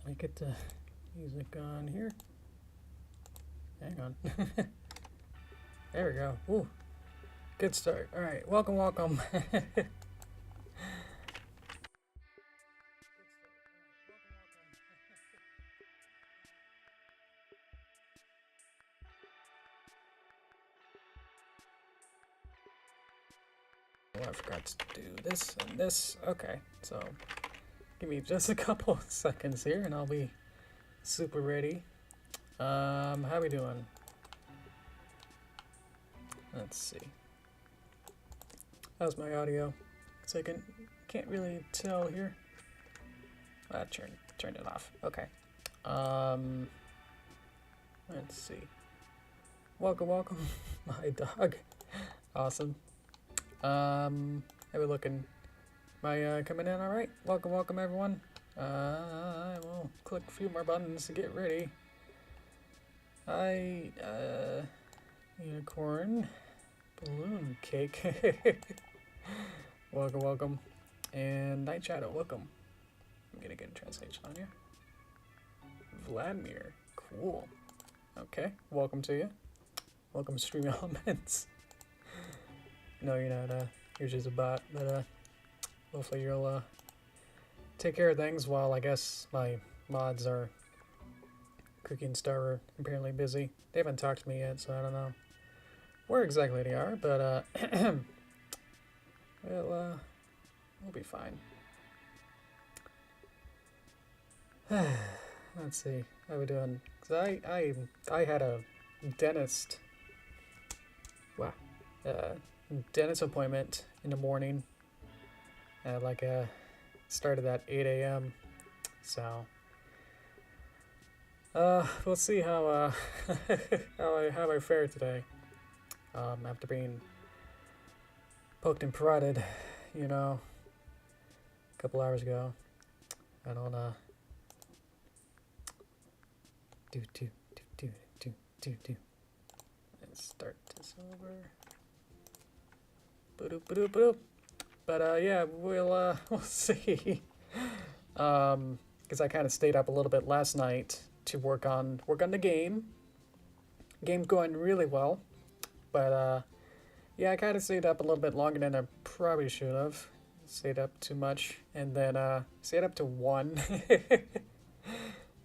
we get the music on here. Hang on. There we go. Ooh, good start. All right, welcome, welcome. Oh, I forgot to do this and this. Okay, so give me just a couple seconds here and I'll be super ready. How we doing? Let's see. How's my audio? So I can't really tell here. I turned it off. Okay. Let's see. Welcome, welcome, my dog. Awesome. How we looking? Am I coming in all right? Welcome, welcome, everyone. I will click a few more buttons to get ready. Unicorn, balloon cake. Welcome, welcome, and Night Shadow. Welcome. I'm gonna get a translation on here. Vladimir, cool. Okay, welcome to you. Welcome, Stream Elements. No, you're not. You're just a bot, but hopefully you'll take care of things while I guess my mods are Cookie and Star are apparently busy. They haven't talked to me yet, so I don't know where exactly they are, but we'll be fine. Let's see how we doing. Cause I had a dentist. Wow. Dentist appointment in the morning. Started at 8 a.m. So we'll see how how I fare today. After being poked and prodded, you know, a couple hours ago. I don't do. Let's start this over. Ba-doop. But yeah, we'll see. Because I kind of stayed up a little bit last night to work on the game. Game's going really well, but yeah, I kind of stayed up a little bit longer than I probably should have. Stayed up too much, and then stayed up to 1,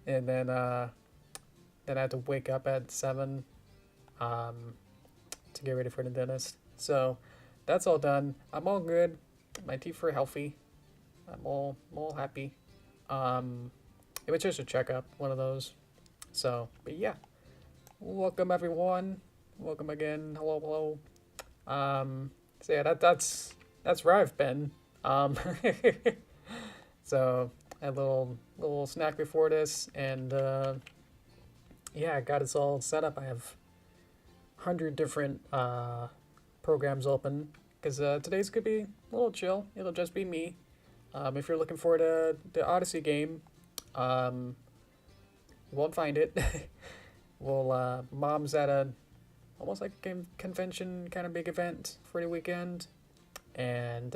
and then I had to wake up at 7 to get ready for the dentist. So that's all done. I'm all good. My teeth are healthy. I'm all happy. It was just a checkup, one of those. So, but yeah, welcome everyone. Welcome again. Hello. So yeah, that's where I've been. So I had a little snack before this, and yeah, I got us all set up. I have 100 different programs open because today's could be a little chill. It'll just be me. If you're looking for the Odyssey game, you won't find it. Well, Mom's at almost like a game convention kind of big event for the weekend, and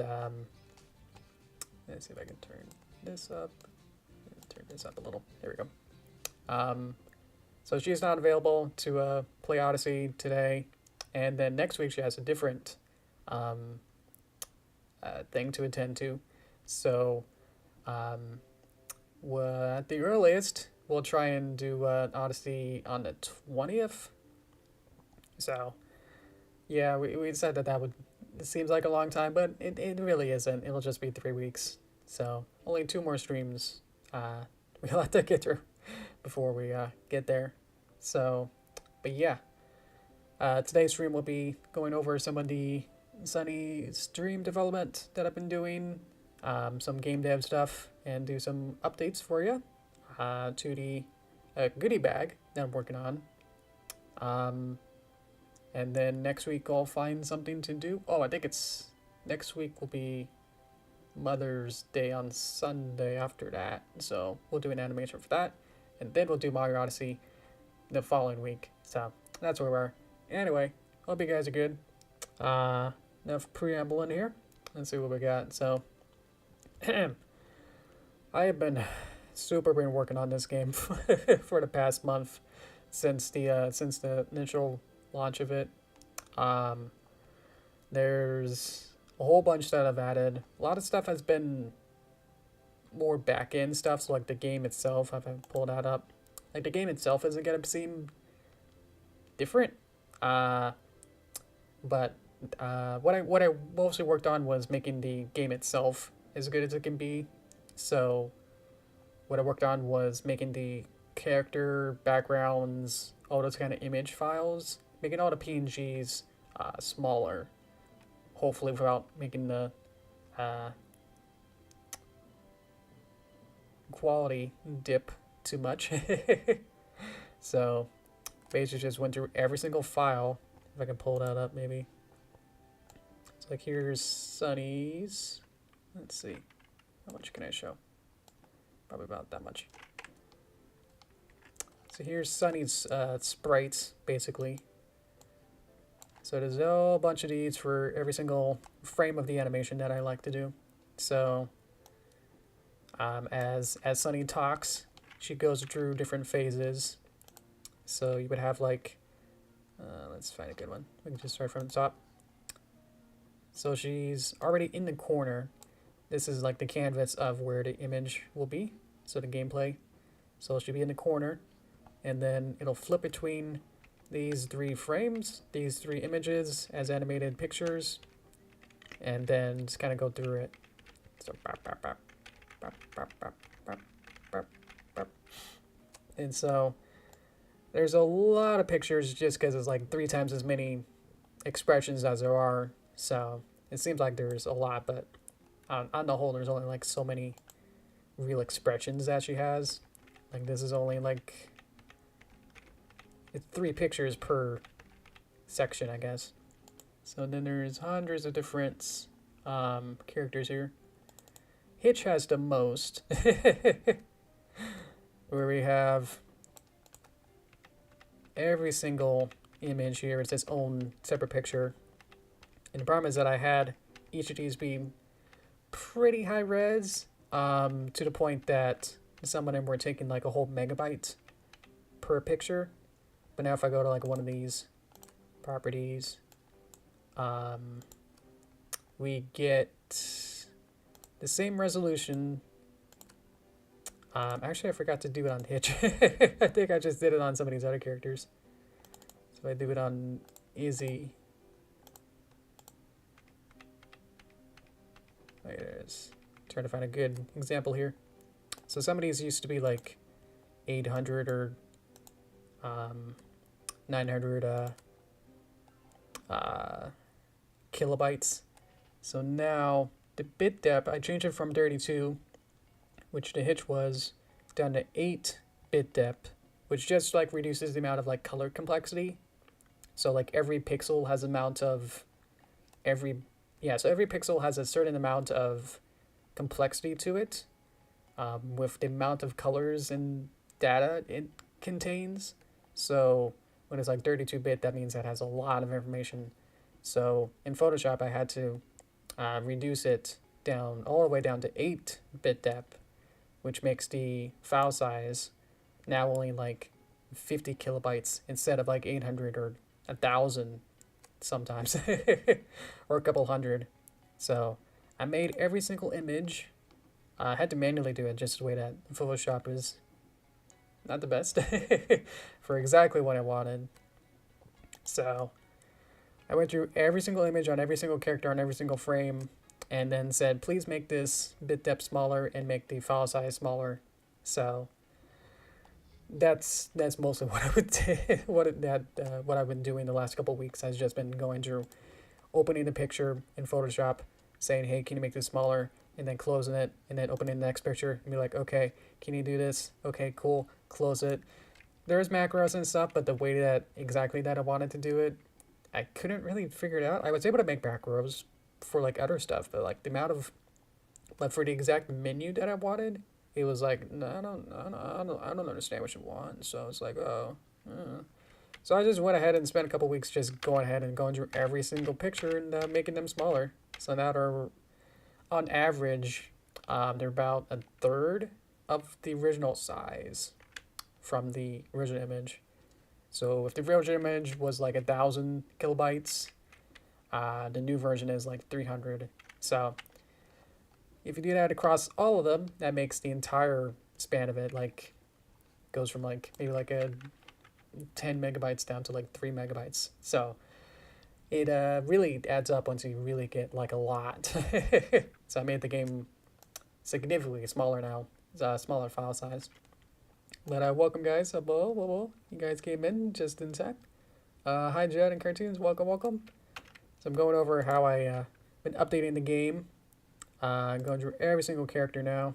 let's see if I can turn this up. Turn this up a little. There we go. So she's not available to play Odyssey today, and then next week she has a different thing to attend to. So at the earliest, we'll try and do Odyssey on the 20th. So yeah, we said that would, it seems like a long time, but it really isn't. It'll just be 3 weeks. So only 2 more streams we'll have to get through before we get there. So, but yeah, today's stream will be going over some of the Sunny stream development that I've been doing, some game dev stuff, and do some updates for you to the goodie bag that I'm working on. And then next week I'll find something to do. Oh, I think it's next week will be Mother's Day on Sunday after that. So we'll do an animation for that. And then we'll do Mario Odyssey the following week. So that's where we are. Anyway, hope you guys are good. Enough preamble in here. Let's see what we got. So I have been super been working on this game for the past month since the initial launch of it. There's a whole bunch that I've added. A lot of stuff has been more back end stuff, so like the game itself, if I pull that up, like the game itself isn't gonna seem different. But what I mostly worked on was making the game itself as good as it can be. So what I worked on was making the character backgrounds, all those kind of image files, making all the PNGs smaller, hopefully without making the quality dip too much. So basically just went through every single file. If I can pull that up, maybe. So like here's Sunny's. Let's see, how much can I show? Probably about that much. So here's Sunny's sprites, basically. So there's a whole bunch of these for every single frame of the animation that I like to do. So as Sunny talks, she goes through different phases. So you would have like, let's find a good one. We can just start from the top. So she's already in the corner. This is like the canvas of where the image will be. So the gameplay. So she'll be in the corner, and then it'll flip between these 3 frames, these 3 images as animated pictures, and then just kind of go through it. So and so there's a lot of pictures just because it's like 3 times as many expressions as there are. So it seems like there's a lot, but on the whole, there's only like so many real expressions that she has. Like this is only like, it's 3 pictures per section, I guess. So then there's hundreds of different characters here. Hitch has the most, where we have every single image here. It's its own separate picture. And the problem is that I had each of these be pretty high res, to the point that some of them were taking like a whole megabyte per picture. But now if I go to like one of these properties, we get the same resolution. Actually, I forgot to do it on Hitch. I think I just did it on some of these other characters. So I do it on Izzy. There it is. Trying to find a good example here. So some of these used to be like 800 or 900 kilobytes. So now the bit depth, I changed it from 32, which the Hitch was, down to 8 bit depth, which just like reduces the amount of like color complexity. So like every pixel has amount of so every pixel has a certain amount of complexity to it, with the amount of colors and data it contains. So when it's like 32-bit, that means it has a lot of information. So in Photoshop, I had to reduce it down all the way down to 8-bit depth, which makes the file size now only like 50 kilobytes instead of like 800 or 1,000 sometimes, or a couple hundred. So I made every single image. I had to manually do it just the way that Photoshop is not the best for exactly what I wanted. So I went through every single image on every single character on every single frame, and then said, please make this bit depth smaller and make the file size smaller. So that's mostly what I would do. What I've been doing the last couple of weeks has just been going through, opening the picture in Photoshop, saying, hey, can you make this smaller, and then closing it, and then opening the next picture and be like, okay, can you do this? Okay, cool, close it. There's macros and stuff, but the way that I wanted to do it, I couldn't really figure it out. I was able to make macros for like other stuff, but like the amount of, but for the exact menu that I wanted, it was like, no, I don't understand what you want. So it's like, oh. So I just went ahead and spent a couple weeks just going ahead and going through every single picture and making them smaller. So now they're, on average, they're about a third of the original size from the original image. So if the original image was like 1,000 kilobytes, the new version is like 300. So if you do that across all of them, that makes the entire span of it like goes from like maybe like a 10 megabytes down to like 3 megabytes. So it really adds up once you really get like a lot. So I made the game significantly smaller now. It's a smaller file size. But welcome guys. Hello. You guys came in just in time. Hi Jed and Cartoons. Welcome. So I'm going over how I been updating the game. I'm going through every single character now.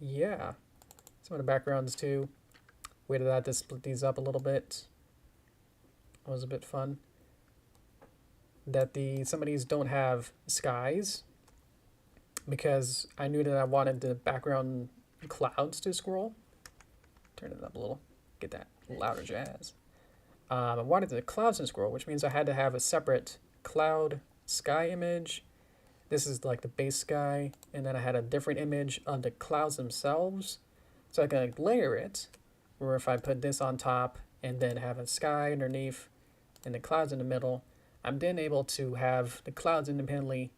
Yeah. Some of the backgrounds too. Waited that to split these up a little bit. It was a bit fun. That some of these don't have skies because I knew that I wanted the background clouds to scroll. Turn it up a little. Get that louder jazz. I wanted the clouds to scroll, which means I had to have a separate cloud sky image. This is like the base sky, and then I had a different image of the clouds themselves. So I can like layer it, or if I put this on top and then have a sky underneath and the clouds in the middle, I'm then able to have the clouds independently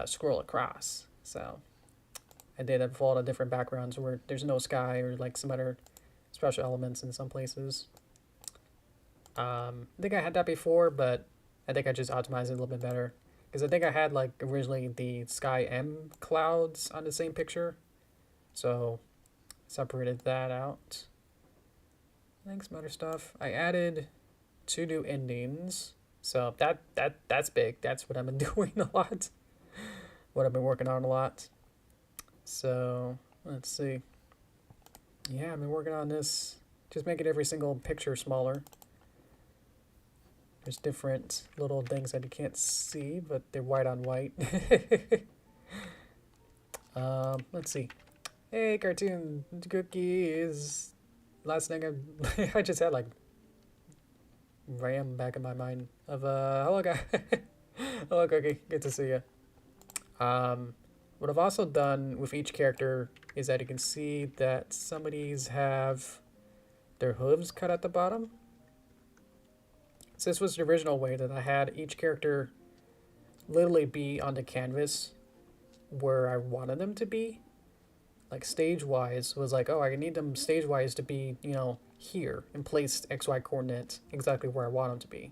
scroll across. So I did it for all the different backgrounds where there's no sky or like some other special elements in some places. I think I had that before, but I think I just optimized it a little bit better. Because I think I had like originally the sky and clouds on the same picture. So separated that out. I think some other stuff. I added 2 new endings. So that's big. That's what I've been doing a lot. What I've been working on a lot. So let's see. Yeah, I've been working on this. Just making every single picture smaller. There's different little things that you can't see, but they're white on white. Let's see. Hey, cartoon cookies. Last thing I just had like RAM back in my mind of hello guy. Hello Cookie, good to see you. What I've also done with each character is that you can see that some of these have their hooves cut at the bottom. So this was the original way that I had each character literally be on the canvas where I wanted them to be. Like stage-wise was like, oh, I need them stage-wise to be, you know, here and placed XY coordinates exactly where I want them to be.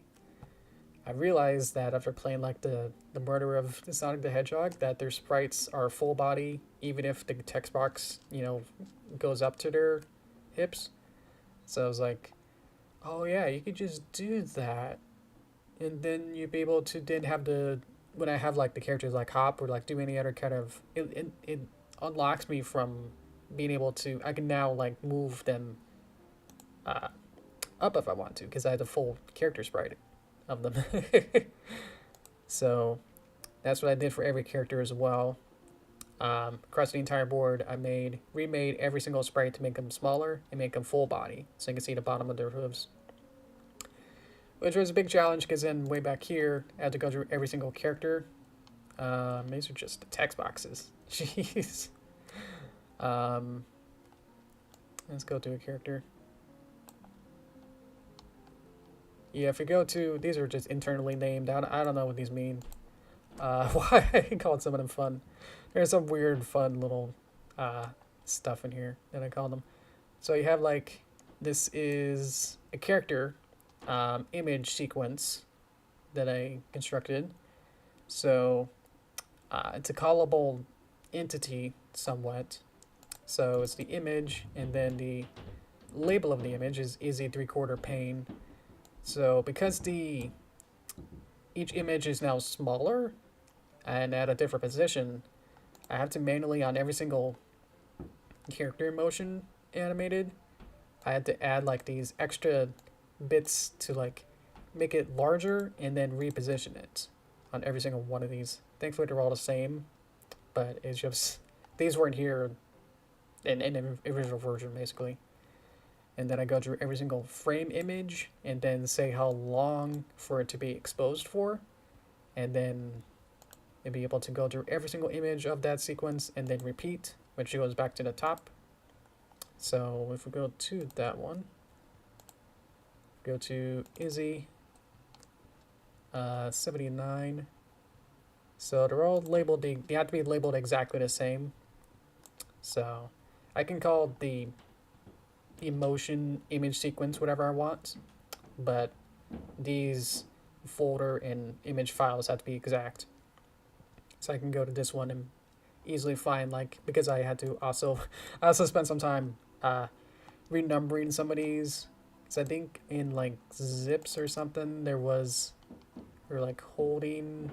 I realized that after playing like the murder of the Sonic the Hedgehog, that their sprites are full body, even if the text box, you know, goes up to their hips. So I was like, oh yeah, you could just do that, and then you'd be able to then have when I have like the characters like hop or like do any other kind of, it unlocks me from being able to, I can now like move them up if I want to, because I have the full character sprite of them. So that's what I did for every character as well. Across the entire board, I remade every single sprite to make them smaller and make them full body, so you can see the bottom of their hooves. Which was a big challenge, because then way back here, I had to go through every single character. These are just the text boxes. Jeez. Let's go to a character. Yeah, if we go to, these are just internally named. I don't know what these mean. Why I called some of them fun. There's some weird, fun little stuff in here that I call them. So you have like, this is a character image sequence that I constructed. So it's a callable entity somewhat. So it's the image, and then the label of the image is Easy 3/4 pane. So because each image is now smaller and at a different position, I have to manually, on every single character motion animated, I had to add like these extra bits to like make it larger and then reposition it on every single one of these. Thankfully they're all the same, but it's just, these weren't here in the original version basically. And then I go through every single frame image and then say how long for it to be exposed for, and then and be able to go through every single image of that sequence and then repeat, which goes back to the top. So if we go to that one, go to Izzy 79. So they're all labeled, they have to be labeled exactly the same. So I can call the emotion image sequence whatever I want, but these folder and image files have to be exact. So I can go to this one and easily find, like, because I had to also, I also spent some time renumbering some of these. So I think in like zips or something, there was, or like holding,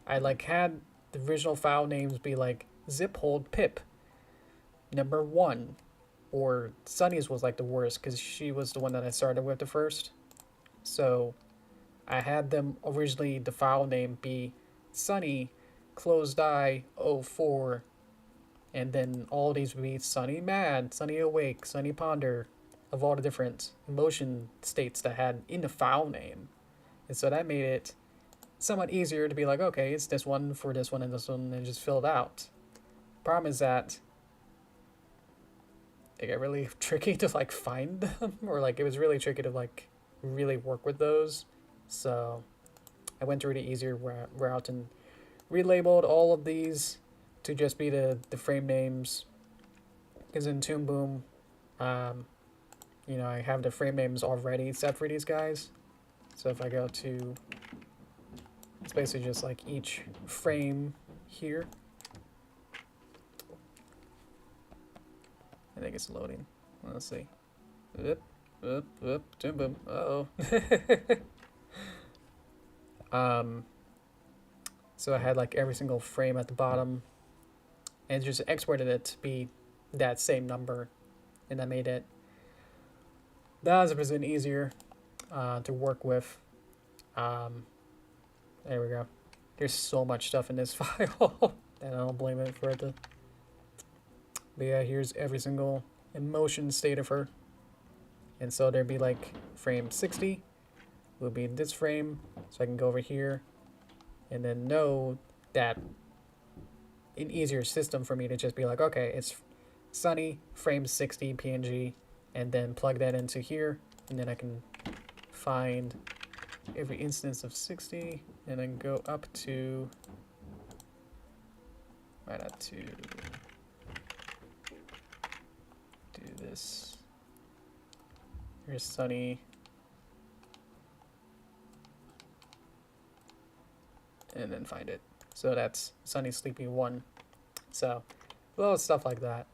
I like had the original file names be like zip hold pip number 1, or Sunny's was like the worst because she was the one that I started with the first. So I had them originally, the file name be Sunny closed eye 04, and then all these would be Sunny mad, Sunny awake, Sunny ponder, of all the different emotion states that had in the file name. And so that made it somewhat easier to be like, okay, it's this one for this one and this one, and just fill it out. Problem is that it got really tricky to like find them, or like it was really tricky to like really work with those. So I went through the easier route and relabeled all of these to just be the frame names. Because in Toon Boom, you know, I have the frame names already set for these guys. So if I go to, it's basically just like each frame here. I think it's loading. Let's see. Oop, oop, oop, Toon Boom. Uh-oh. So I had like every single frame at the bottom, and just exported it to be that same number, and that made it 1000% easier to work with. There we go. There's so much stuff in this file, and I don't blame it for it to. But yeah, here's every single emotion state of her, and so there'd be like frame 60 would be this frame, so I can go over here and then know that an easier system for me to just be like, okay, it's Sunny frame 60 PNG, and then plug that into here, and then I can find every instance of 60 and then go up to, why not to do this. Here's Sunny. And then find it. So that's Sunny Sleepy 1. So a lot of stuff like that.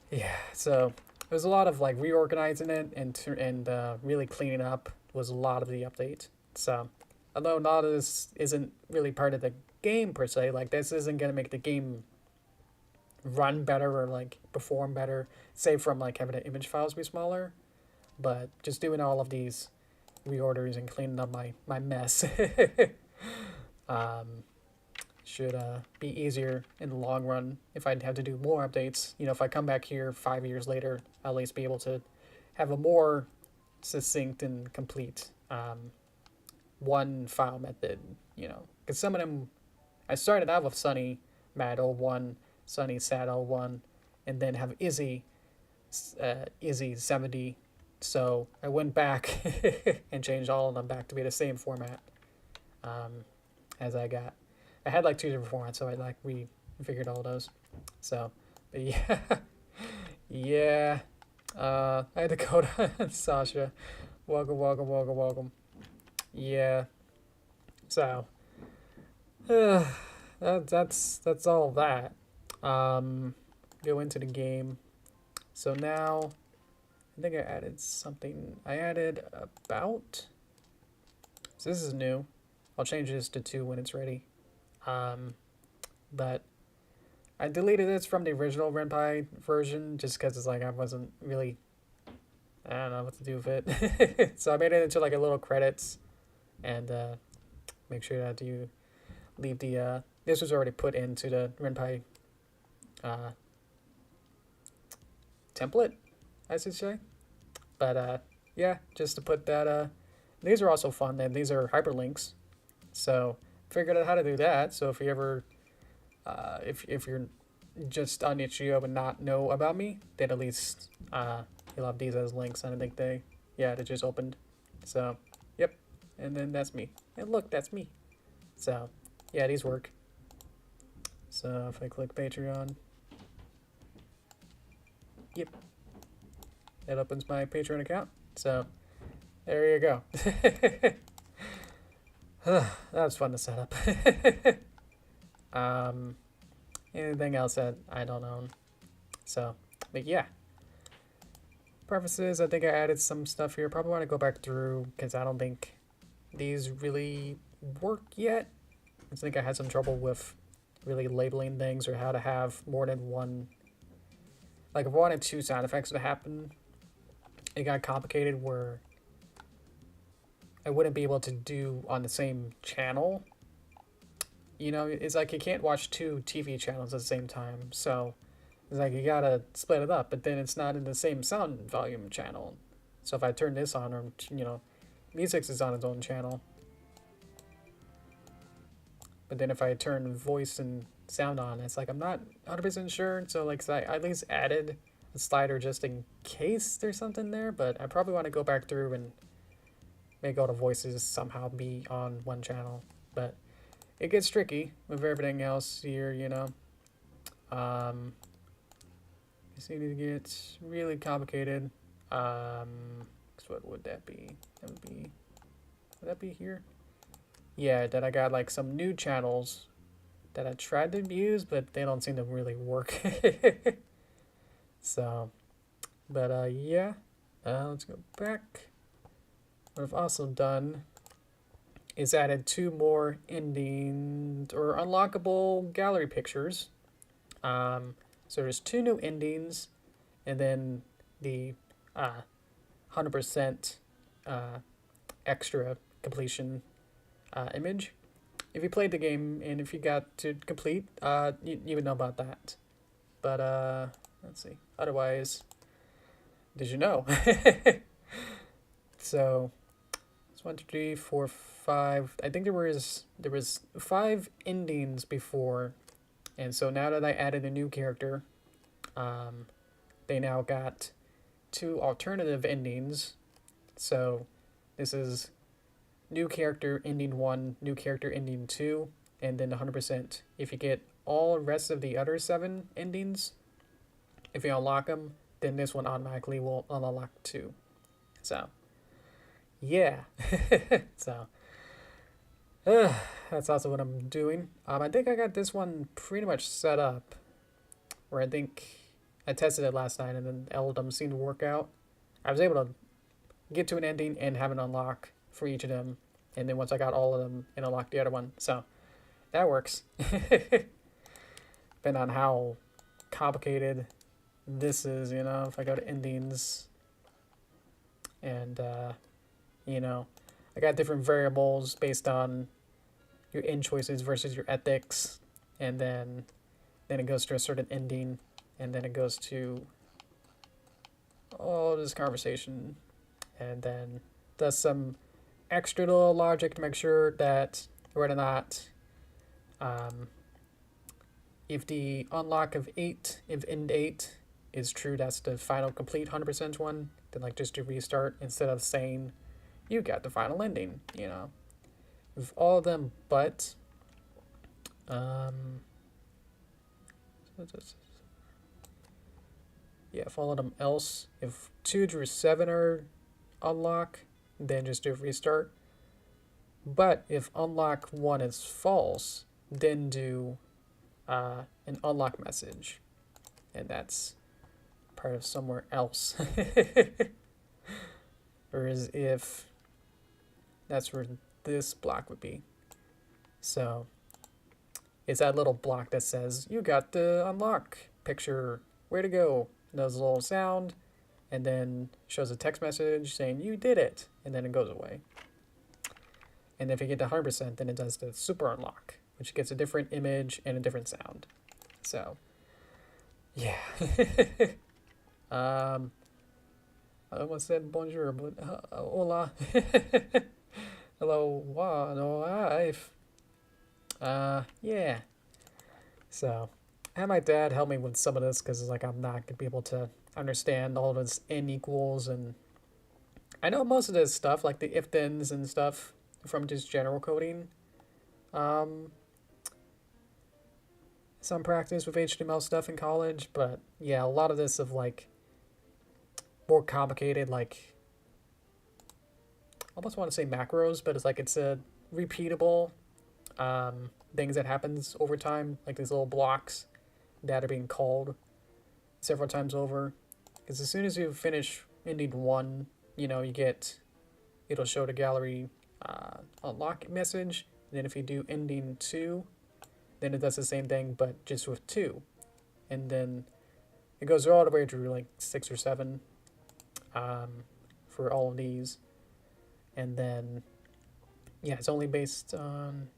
Yeah, so there's a lot of like reorganizing it and really cleaning up was a lot of the update. So although none of this isn't really part of the game per se, like this isn't gonna make the game run better or like perform better, save from like having the image files be smaller, but just doing all of these reorders and cleaning up my mess should be easier in the long run if I'd have to do more updates. You know, if I come back here 5 years later, I'll at least be able to have a more succinct and complete one file method, you know, because some of them, I started out with Sunny Mad 01, Sunny Sad 01, and then have Izzy 70. So I went back and changed all of them back to be the same format as I got. I had like 2 different formats, so I like refigured all those. So, but yeah, yeah. I had to go to Sasha. Welcome, welcome, welcome, welcome. Yeah. So, that's all of that. Go into the game. So now, I think I added something. I added about. So this is new. I'll change this to 2 when it's ready. But I deleted this from the original Ren'py version just because it's like I wasn't really. I don't know what to do with it. So I made it into like a little credits, and make sure that you leave the. This was already put into the Ren'py template, I should say. But yeah, just to put that. These are also fun. And these are hyperlinks. So figured out how to do that. So if you ever, if you're just on itch.io and not know about me, then at least you'll have these as links. And I think they just opened. So, yep. And then that's me. And look, that's me. So, yeah, these work. So if I click Patreon, yep, that opens my Patreon account. So there you go. That was fun to set up. Anything else that I don't own? So, but yeah. Prefaces, I think I added some stuff here. Probably want to go back through because I don't think these really work yet. I think I had some trouble with really labeling things or how to have more than one. Like if I wanted two sound effects to happen, it got complicated where I wouldn't be able to do on the same channel. You know, it's like you can't watch two TV channels at the same time. So it's like you gotta split it up, but then it's not in the same sound volume channel. So if I turn this on, or, you know, music is on its own channel. But then if I turn voice and sound on, it's like I'm not 100% sure. So like I at least added a slider just in case there's something there. But I probably want to go back through and make all the voices somehow be on one channel. But it gets tricky with everything else here, you know. It's going to get really complicated. So what would that be? Would that be here? Yeah, that I got like some new channels that I tried to use, but they don't seem to really work. So, but yeah, let's go back. What I've also done is added 2 more endings or unlockable gallery pictures. So there's 2 new endings, and then the 100% extra completion image. If you played the game and if you got to complete, you would know about that. But let's see. Otherwise, did you know? So it's 1, 2, 3, 4, 5. I think there was 5 endings before, and so now that I added a new character, they now got 2 alternative endings. So this is new character ending 1, new character ending 2, and then 100%. If you get all the rest of the other 7 endings, if you unlock them, then this one automatically will unlock too. So, yeah. So, that's also what I'm doing. I think I got this one pretty much set up, where I think I tested it last night, and then all of them seemed to work out. I was able to get to an ending and have an unlock for each of them, and then once I got all of them, and unlocked the other one. So, that works. Depending on how complicated this is, you know, if I go to endings, and, you know, I got different variables based on your end choices versus your ethics, and then it goes to a certain ending, and then it goes to all this conversation, and then does some extra little logic to make sure that whether or not, if the unlock of 8, if end 8 is true, that's the final complete 100% one, then like just to restart instead of saying you got the final ending, you know. With all of them but yeah, if all of them else, if 2 through 7 are unlock, then just do a restart. But if unlock 1 is false, then do an unlock message, and that's part of somewhere else. Whereas if that's where this block would be. So it's that little block that says you got the unlock picture, way to go. Does a little sound, and then shows a text message saying you did it, and then it goes away. And if you get to 100%, then it does the super unlock, which gets a different image and a different sound. So yeah. I almost said bonjour, but hola. Hello, no life. Yeah. So, I had my dad help me with some of this because like I'm not gonna be able to understand all this n equals, and I know most of this stuff like the if thens and stuff from just general coding. Um, some practice with HTML stuff in college, but yeah, a lot of this of like more complicated, like I almost want to say macros, but it's a repeatable things that happens over time, like these little blocks that are being called several times over. Because as soon as you finish ending one, you get it'll show the gallery unlock message. And then if you do ending two, then it does the same thing, but just with two. And then it goes all the way through like 6 or 7 for all of these. And then, yeah, it's only based on,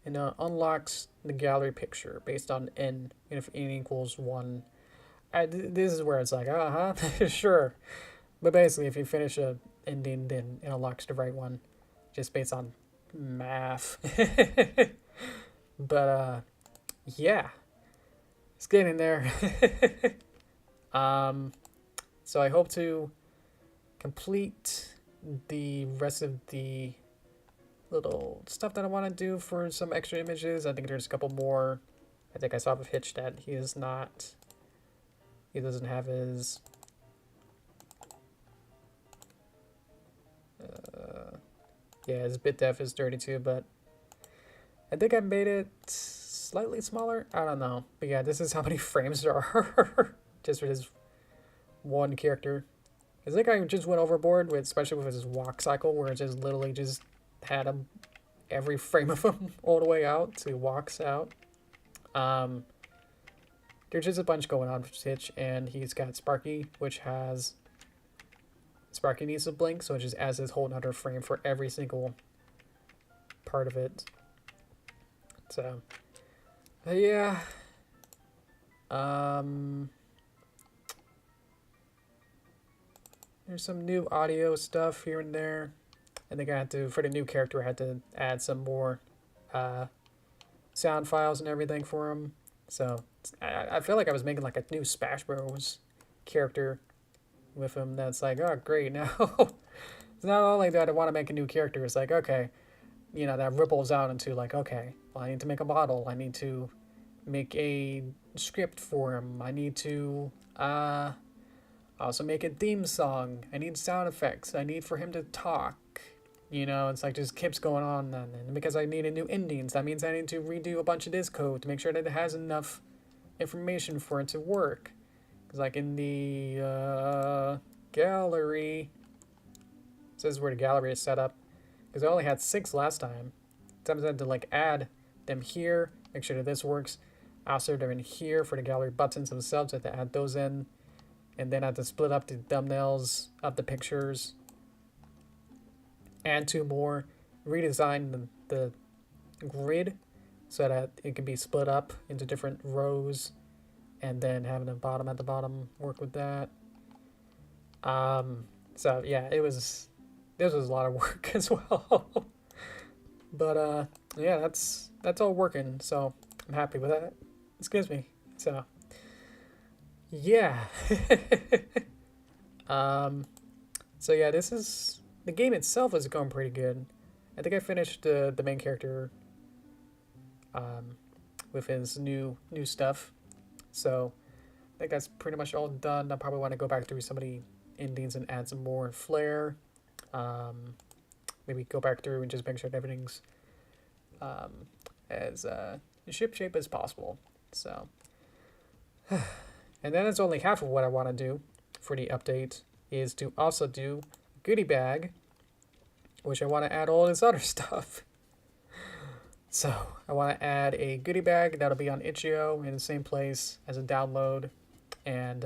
and unlocks the gallery picture based on n, and if n equals 1. This is where it's like, sure. But basically, if you finish a ending, then it unlocks the right one, just based on math. But, yeah. It's getting there. So I hope to complete the rest of the little stuff that I want to do for some extra images. I think there's a couple more. I think I saw with Hitch that he doesn't have his his bit depth is 32, but I think I made it slightly smaller. I don't know, but yeah, this is how many frames there are just for his one character. I think I just went overboard with, especially with his walk cycle, where it just literally just had him every frame of him all the way out to walks out. There's just a bunch going on with Hitch, and he's got Sparky, which has Sparky needs to blink, so it just adds this whole other frame for every single part of it. So, yeah. There's some new audio stuff here and there. I think I had to, for the new character, I had to add some more sound files and everything for him. So I feel like I was making like a new Smash Bros. Character with him. That's like, oh, great. Now, it's not only that I want to make a new character, it's like, okay, that ripples out into like, okay, well, I need to make a model. I need to make a script for him. I need to also make a theme song. I need sound effects. I need for him to talk. It's like just keeps going on. And because I need a new endings, that means I need to redo a bunch of this code to make sure that it has enough information for it to work. Because like in the gallery, this is where the gallery is set up. Because I only had 6 last time. Sometimes I had to like add them here, make sure that this works. Also, they're in here for the gallery buttons themselves. I have to add those in. And then I have to split up the thumbnails of the pictures. Add 2 more. Redesign the grid so that it can be split up into different rows. And then having a bottom at the bottom work with that. So yeah, this was a lot of work as well. But yeah, that's all working, so I'm happy with that. Excuse me. So yeah. So yeah, the game itself is going pretty good. I think I finished the main character with his new stuff. So I think that's pretty much all done. I probably want to go back through some of the endings and add some more flair. Maybe go back through and just make sure that everything's as ship-shape as possible. So, and then it's only half of what I want to do for the update is to also do goodie bag, which I want to add all this other stuff. So I want to add a goodie bag that'll be on itch.io in the same place as a download, and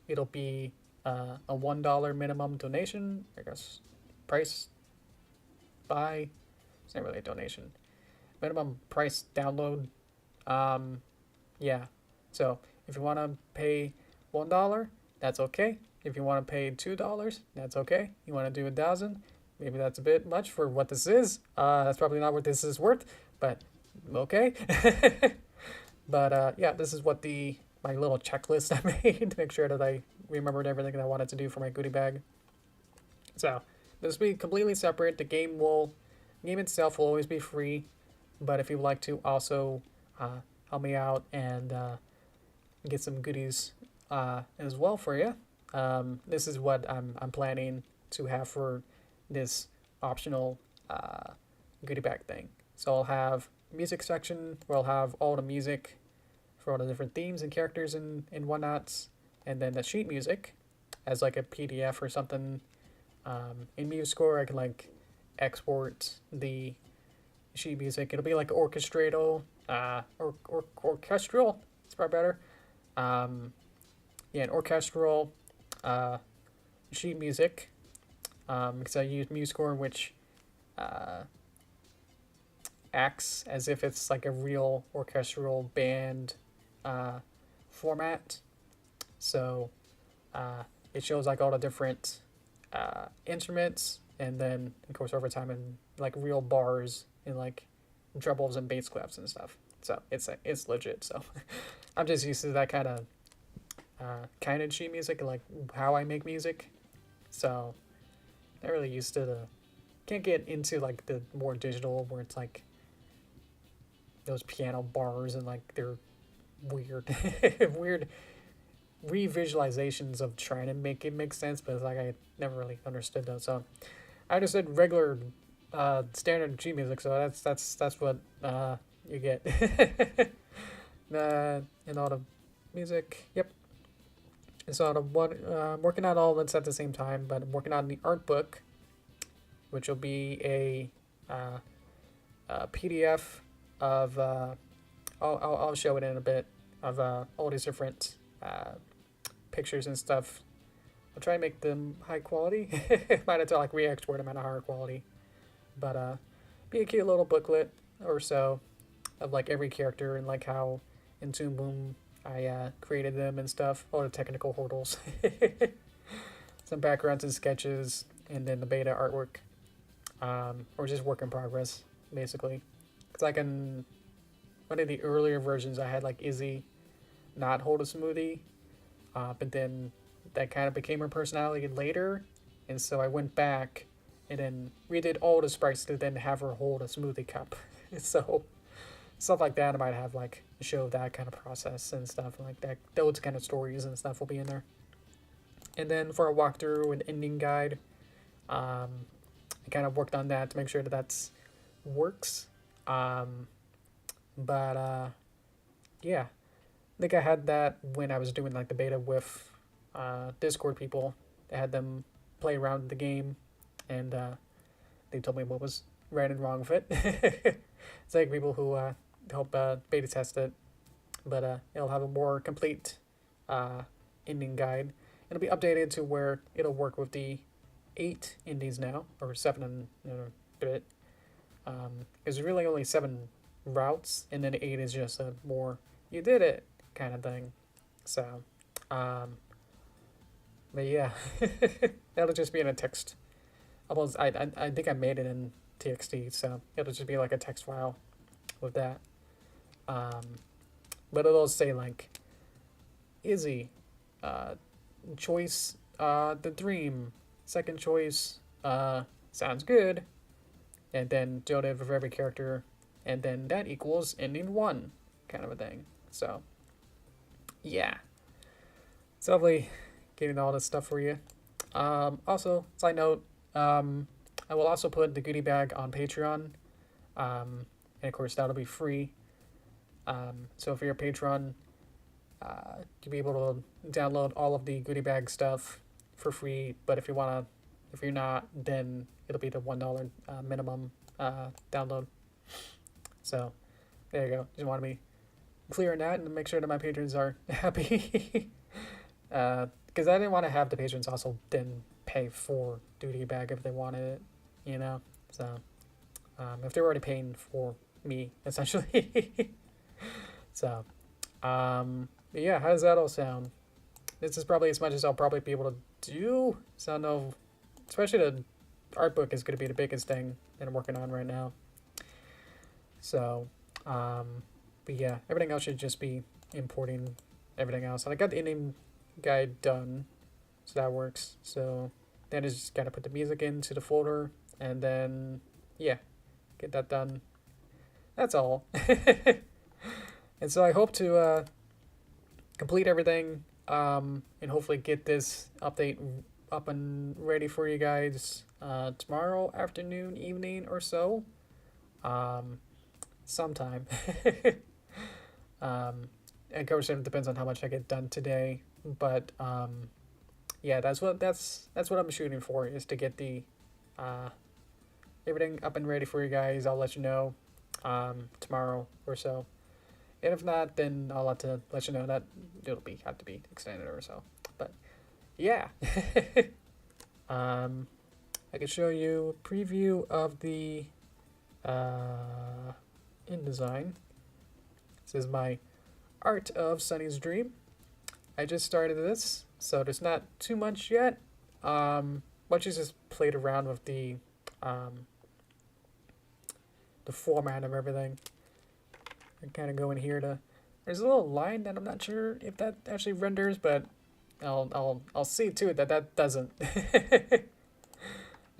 it'll be a $1 minimum donation, I guess, price buy. It's not really a donation. Minimum price download. Yeah. So if you want to pay $1, that's okay. If you want to pay $2, that's okay. You want to do 1,000, maybe that's a bit much for what this is. That's probably not what this is worth, but okay. But yeah, this is what my little checklist I made to make sure that I remembered everything that I wanted to do for my goodie bag. So this will be completely separate. The game itself will always be free, but if you'd like to also help me out and get some goodies as well for you, this is what I'm planning to have for this optional goodie bag thing. So I'll have music section where I'll have all the music for all the different themes and characters and whatnots, and then the sheet music as like a PDF or something. In MuseScore, I can like export the sheet music. It'll be like orchestral. Orchestral. It's probably better. Yeah, an orchestral sheet music. Because I use MuseScore, which acts as if it's like a real orchestral band format. So it shows like all the different instruments, and then of course over time and like real bars and like trebles and bass clefs and stuff. So it's legit. So I'm just used to that kind of sheet music and like how I make music. So not really used to can't get into like the more digital where it's like those piano bars and like they're weird weird revisualizations of trying to make it make sense, but it's like I never really understood those. So I understood regular standard sheet music, so that's what you get. And all the music, yep. So I'm working on all of it at the same time, but I'm working on the art book, which will be a PDF of I'll show it in a bit of all these different pictures and stuff. I'll try and make them high quality. Might have to like re-export them at a higher quality, but be a cute little booklet or so of like every character and like how in Toon Boom I created them and stuff. All the technical hurdles, some backgrounds and sketches, and then the beta artwork, or just work in progress basically. It's like in one of the earlier versions I had like Izzy not hold a smoothie, but then that kind of became her personality later, and so I went back and then redid all the sprites to then have her hold a smoothie cup. So stuff like that I might have like show that kind of process and stuff like that. Those kind of stories and stuff will be in there. And then for a walkthrough and ending guide, I kind of worked on that to make sure that that's works. Yeah, I think I had that when I was doing like the beta with Discord people. I had them play around with the game, and they told me what was right and wrong with it. It's like people who help beta test it, but it'll have a more complete ending guide. It'll be updated to where it'll work with the 8 indies now, or 7 and bit. There's really only 7 routes, and then 8 is just a more you did it kind of thing. So, but yeah, that'll just be in a text. Almost, I think I made it in TXT, so it'll just be like a text file with that. But it'll say like Izzy, choice, the dream, second choice, sounds good, and then donated for every character, and then that equals ending 1, kind of a thing. So, yeah, it's lovely getting all this stuff for you. Also, side note, I will also put the goodie bag on Patreon, and of course that'll be free. So if you're a patron, you'll be able to download all of the goodie bag stuff for free. But if you're not, then it'll be the $1 minimum download. So there you go. Just want to be clear on that and make sure that my patrons are happy. Because I didn't want to have the patrons also then pay for goodie bag if they wanted it, So if they're already paying for me, essentially. So, yeah, how does that all sound? This is probably as much as I'll probably be able to do. So I know, especially the art book is going to be the biggest thing that I'm working on right now. So, But yeah, everything else should just be importing everything else. And I got the in-name guide done, so that works. So then I just gotta put the music into the folder, and then yeah, get that done. That's all. And so I hope to complete everything, and hopefully get this update up and ready for you guys tomorrow afternoon, evening, or so. Sometime. Of course, it depends on how much I get done today, but yeah, that's what I'm shooting for, is to get the everything up and ready for you guys. I'll let you know tomorrow or so, and if not, then I'll have to let you know that it'll have to be extended or so. But yeah, I can show you a preview of the InDesign. This is my art of Sunny's dream. I just started this, so there's not too much yet. Once you just played around with the format of everything, I kind of go in here to. There's a little line that I'm not sure if that actually renders, but I'll see to it that that doesn't. There's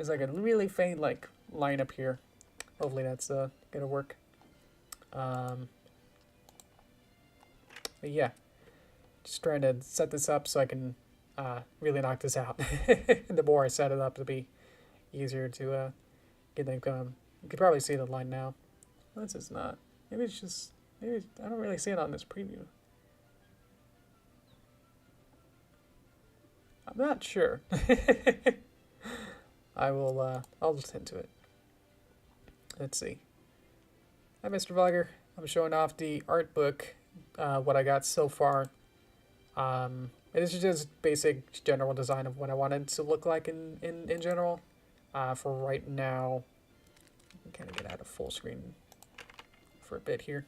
like a really faint like line up here. Hopefully that's gonna work. But yeah, just trying to set this up so I can really knock this out. The more I set it up, it'll be easier to get them going. You can probably see the line now. This is not. Maybe it's just. Maybe I don't really see it on this preview. I'm not sure. I will. I'll just hint to it. Let's see. Hi, Mr. Vlogger. I'm showing off the art book. What I got so far. This is just basic general design of what I wanted to look like in general. For right now, kind of get out of full screen for a bit here,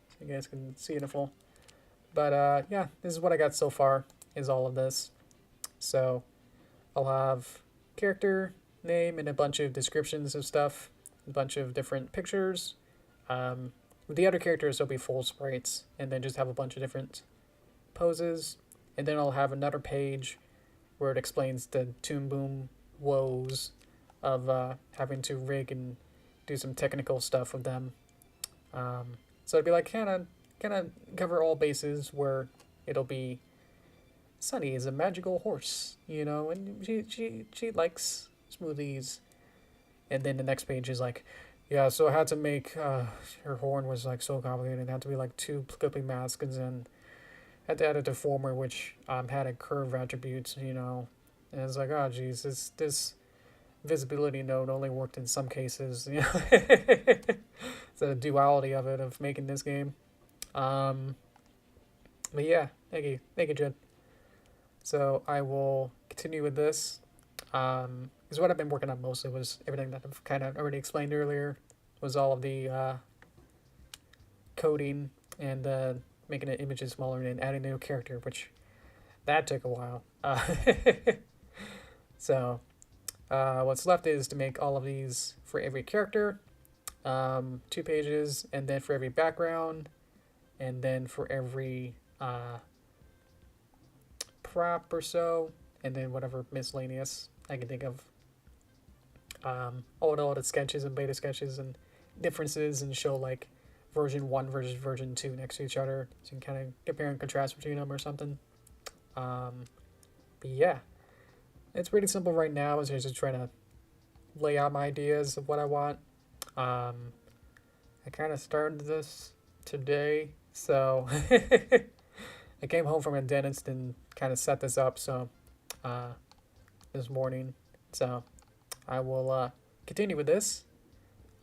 so you guys can see it in full. But yeah, this is what I got so far. Is all of this. So I'll have character name and a bunch of descriptions of stuff, a bunch of different pictures. With the other characters, there'll be full sprites, and then just have a bunch of different poses. And then I'll have another page where it explains the Toon Boom woes of having to rig and do some technical stuff with them. So it'd be like kind of cover all bases, where it'll be Sunny is a magical horse, you know, and she likes smoothies. And then the next page is like, yeah, so I had to make her horn was like so complicated. It had to be like 2 clipping masks, and then had to add a deformer which had a curve attributes, you know. And it's like, oh geez, this visibility node only worked in some cases, you know. It's a duality of it, of making this game. But yeah, thank you, Jed. So I will continue with this. Because what I've been working on mostly was everything that I've kind of already explained earlier. Was all of the coding and making the images smaller and adding a new character, which that took a while. So what's left is to make all of these for every character, 2 pages, and then for every background, and then for every prop or so, and then whatever miscellaneous I can think of. All the sketches and beta sketches and differences, and show like version 1 versus version 2 next to each other, so you can kind of compare and contrast between them or something. But yeah, it's pretty simple right now. Is just trying to lay out my ideas of what I want. I kind of started this today, so I came home from a dentist and kind of set this up. So this morning, so I will continue with this.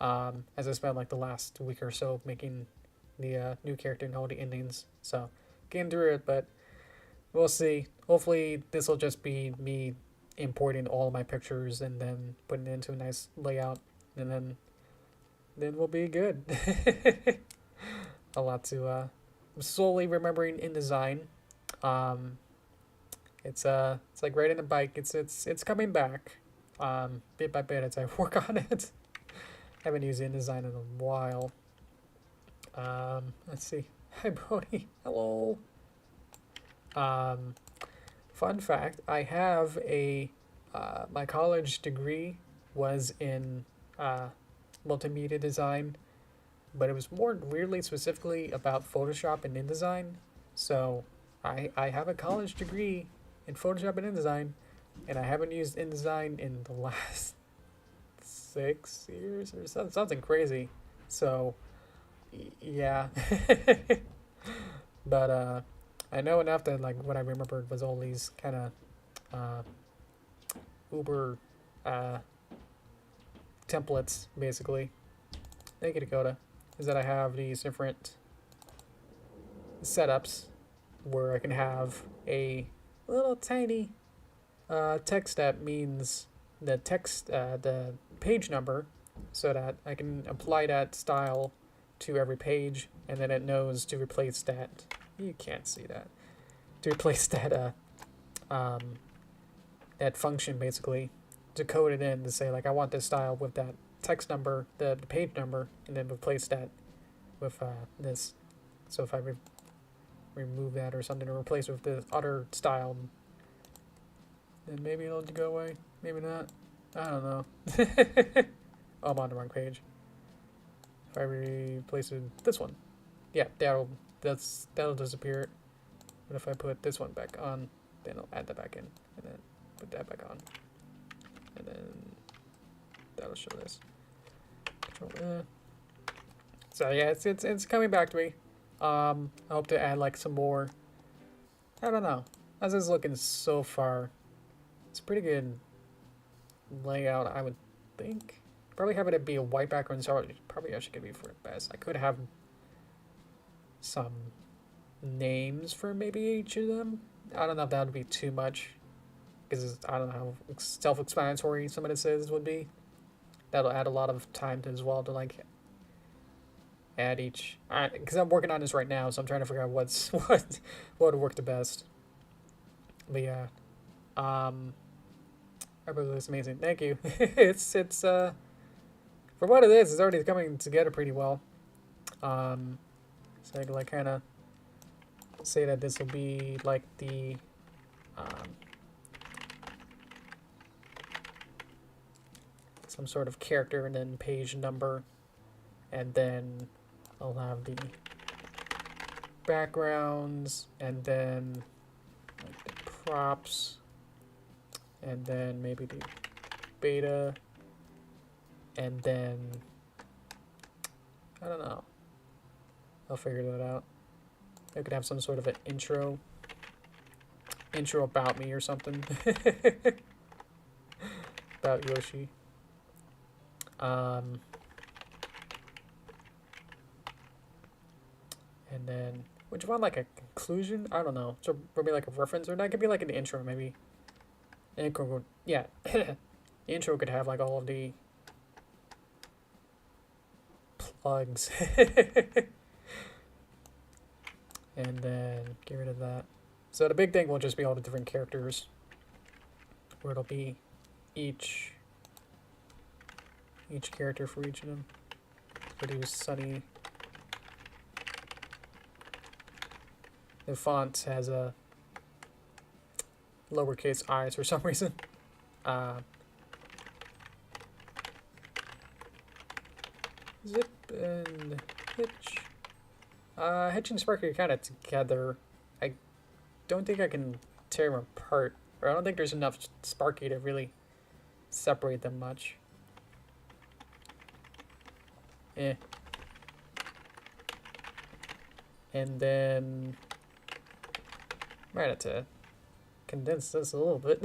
As I spent like the last week or so making the new character and all the endings, so getting through it, but we'll see. Hopefully this will just be me importing all my pictures and then putting it into a nice layout, and then we'll be good. A lot to I'm slowly remembering InDesign. It's like riding a bike. It's coming back bit by bit as I work on it. Haven't used InDesign in a while. Let's see. Hi, Brody. Hello. Fun fact, I have a, my college degree was in multimedia design, but it was more weirdly specifically about Photoshop and InDesign. So I have a college degree in Photoshop and InDesign, and I haven't used InDesign in the last 6 years or something crazy. So yeah. But I know enough that like what I remembered was all these kind of uh, Uber uh, templates basically. Thank you, Dakota. Is that I have these different setups where I can have a little tiny text that means the text, the page number, so that I can apply that style to every page, and then it knows to replace that. You can't see that. To replace that um, that function basically, to code it in to say like I want this style with that text number, the page number, and then replace that with this. So if I remove that or something to replace it with the other style, then maybe it'll go away. Maybe not. I don't know. Oh, I'm on the wrong page. If I replace it with this one, yeah, that'll disappear. But if I put this one back on, then I'll add that back in, and then put that back on, and then that'll show this. Control. So yeah, it's coming back to me. I hope to add like some more. I don't know. As it's looking so far, it's a pretty good layout, I would think. Probably having it be a white background, so probably actually could be for the best. I could have some names for maybe each of them. I don't know if that would be too much, because I don't know how self-explanatory some of this is would be. That'll add a lot of time to as well to like add each. Because I'm working on this right now, so I'm trying to figure out what would work the best. But yeah, I really looks amazing. Thank you. it's for what it is, it's already coming together pretty well. So I can like kind of say that this will be like the some sort of character and then page number, and then I'll have the backgrounds, and then like the props, and then maybe the beta, and then I don't know. I'll figure that out. I could have some sort of an intro about me or something. About Yoshi. And then, would you want like a conclusion? I don't know. So maybe like a reference, or that could be like an intro, maybe. Intro, yeah. The intro could have like all of the plugs. And then get rid of that. So the big thing will just be all the different characters, where it'll be each character for each of them. So do Sunny. The font has a lowercase i's for some reason. Zip and hitch. Hitch and Sparky are kind of together. I don't think I can tear them apart, or I don't think there's enough Sparky to really separate them much. And then might have to condense this a little bit.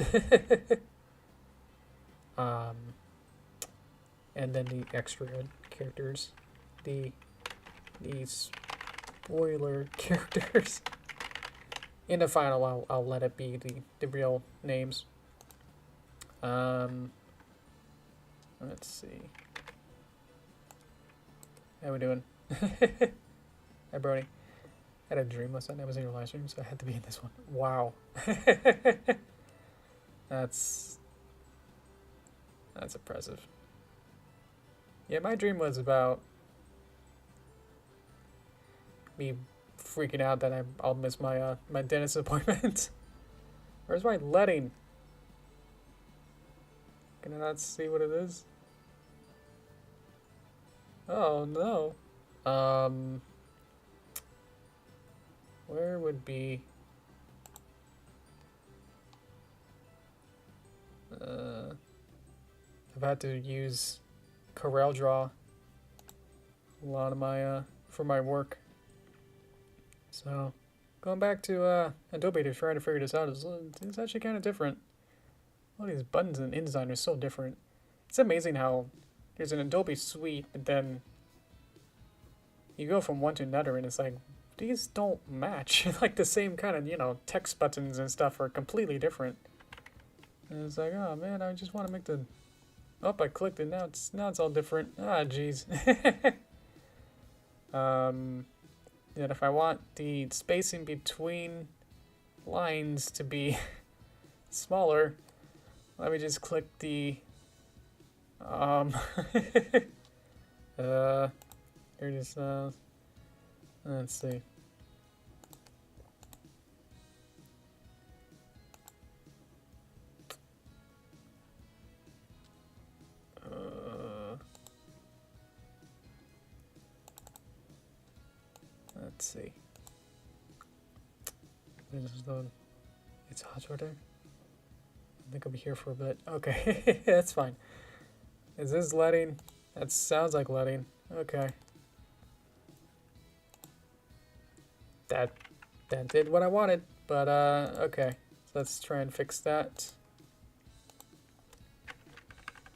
And then the extra characters, the spoiler characters. In the final, I'll let it be the real names. Let's see. How we doing? Hi, Brody. I had a dream last night. I was in your live stream, so I had to be in this one. Wow. That's impressive. Yeah, my dream was about me freaking out that I'll miss my my dentist appointment. Where's my letting? Can I not see what it is? Oh no. Where would be? I've had to use CorelDRAW a lot of my for my work. So going back to Adobe to try to figure this out is it's actually kind of different. All these buttons in InDesign are so different. It's amazing how there's an Adobe suite, but then you go from one to another, and it's like these don't match. Like the same kind of, you know, text buttons and stuff are completely different. And it's like, oh man, I just want to make the. Oh, I clicked it. Now it's all different. Ah, jeez. And if I want the spacing between lines to be smaller, let me just click the here it is. Let's see. Let's see. This is the. It's hot right there. I think I'll be here for a bit. Okay, that's fine. Is this letting? That sounds like letting. Okay. That did what I wanted, but okay. So let's try and fix that.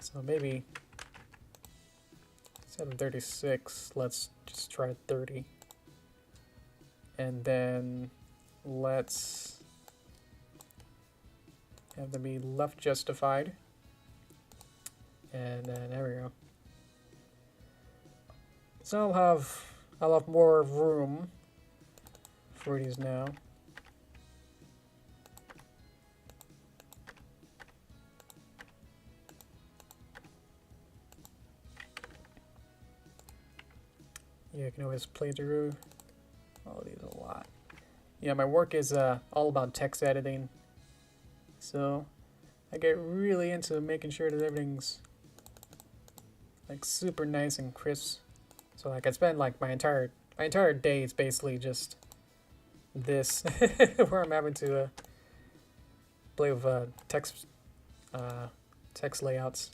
So maybe instead of 36, let's just try 30. And then let's have them be left justified. And then there we go. So I'll have more room for these now. Yeah, you can always play through all these a lot. Yeah, my work is all about text editing. So I get really into making sure that everything's like super nice and crisp. So like I spend like my entire day is basically just this, where I'm having to play with text layouts.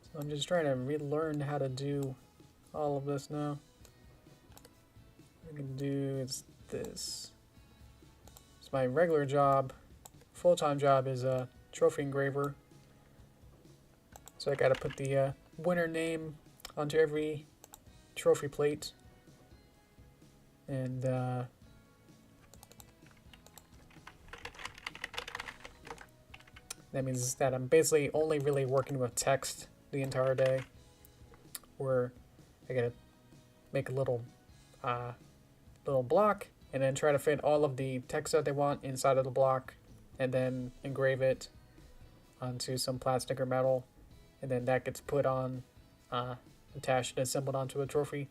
So I'm just trying to relearn how to do all of this now. What I can do is this. So my regular job, full-time job, is a trophy engraver. So I gotta put the winner name onto every trophy plate. And that means that I'm basically only really working with text the entire day, where I gotta make a little block and then try to fit all of the text that they want inside of the block, and then engrave it onto some plastic or metal, and then that gets put on, attached and assembled onto a trophy.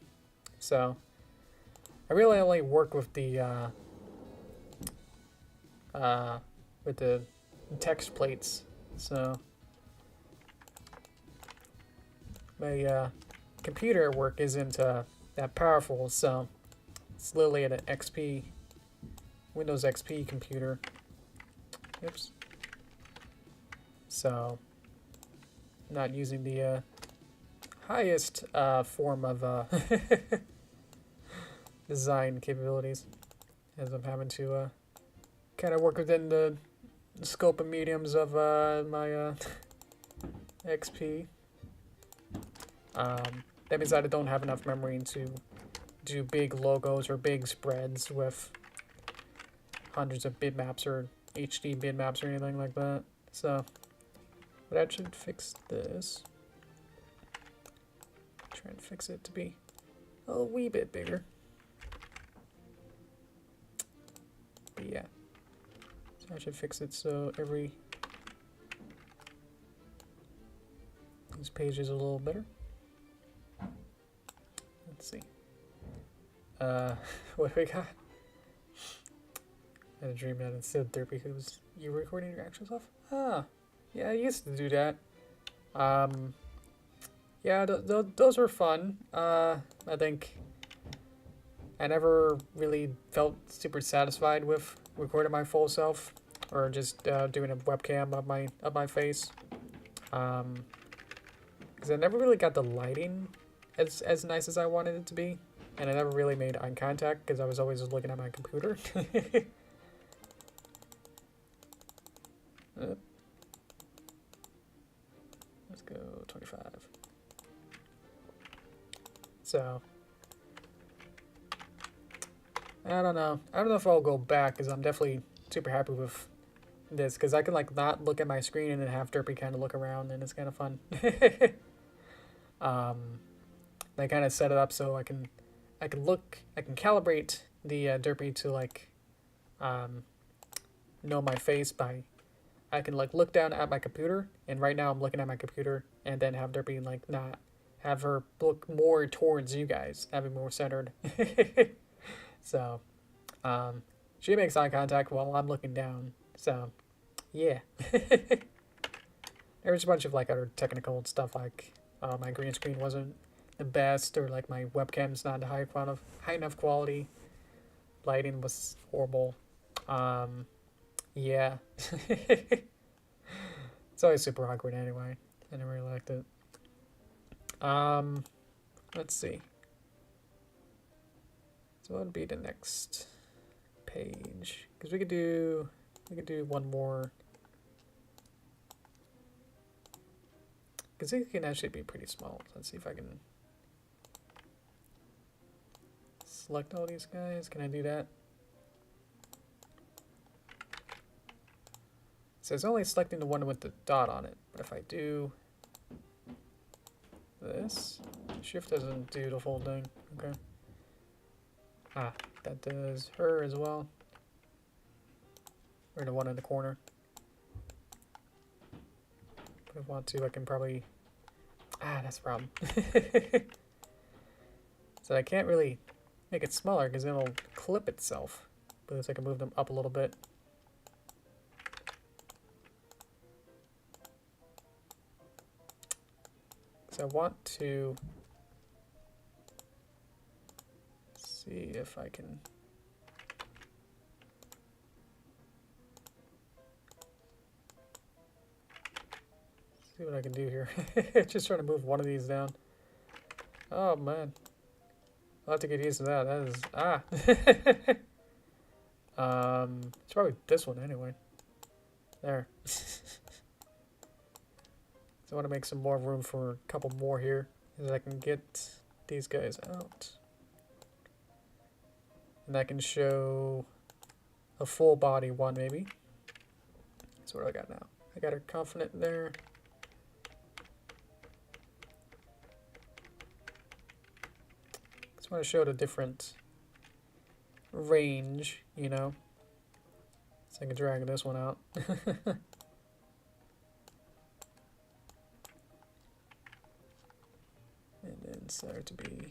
So I really only work with the text plates. So my computer work isn't that powerful, so it's literally an XP, Windows XP computer. Oops. So not using the highest form of design capabilities, as I'm having to kind of work within the scope and mediums of my XP. That means that I don't have enough memory to do big logos or big spreads with hundreds of bitmaps or HD bitmaps or anything like that. So, but that should fix this. Try and fix it to be a wee bit bigger. But yeah, so I should fix it so every This page is a little better. Let's see. What do we got? I had a dream that instead of Derpy Hooves, you were recording your actual stuff? Ah, yeah, I used to do that. Yeah, those were fun. I think I never really felt super satisfied with recording my full self, or just doing a webcam of my face. Because I never really got the lighting as nice as I wanted it to be, and I never really made eye contact because I was always looking at my computer. Let's go 25. So I don't know. I don't know if I'll go back because I'm definitely super happy with this because I can like not look at my screen and then have Derpy kind of look around, and it's kind of fun. They kind of set it up so I can calibrate the Derpy to like know my face by I can like look down at my computer, and right now I'm looking at my computer, and then have Derpy like not have her look more towards you guys, have it more centered. So she makes eye contact while I'm looking down. So yeah. There was a bunch of like other technical stuff, like my green screen wasn't the best, or like my webcam's not high enough quality. Lighting was horrible. Yeah. It's always super awkward anyway. I never really liked it. Let's see. So what would be the next page? Because we could do one more. Because it can actually be pretty small. Let's see if I can select all these guys. Can I do that? It says only selecting the one with the dot on it. But if I do this, shift doesn't do the whole thing. Okay. Ah, that does her as well. Or the one in the corner. But if I want to, I can probably... Ah, that's the problem. So I can't really make it smaller because then it'll clip itself. But at least I can move them up a little bit. So I want to see if I can see what I can do here. Just trying to move one of these down. Oh man, I'll have to get used to that. That is it's probably this one anyway. There. So I want to make some more room for a couple more here, as I can get these guys out. And I can show a full body one maybe. So what do I got now? I got her confident there. Just want to show the different range, you know. So I can drag this one out. And then set it to be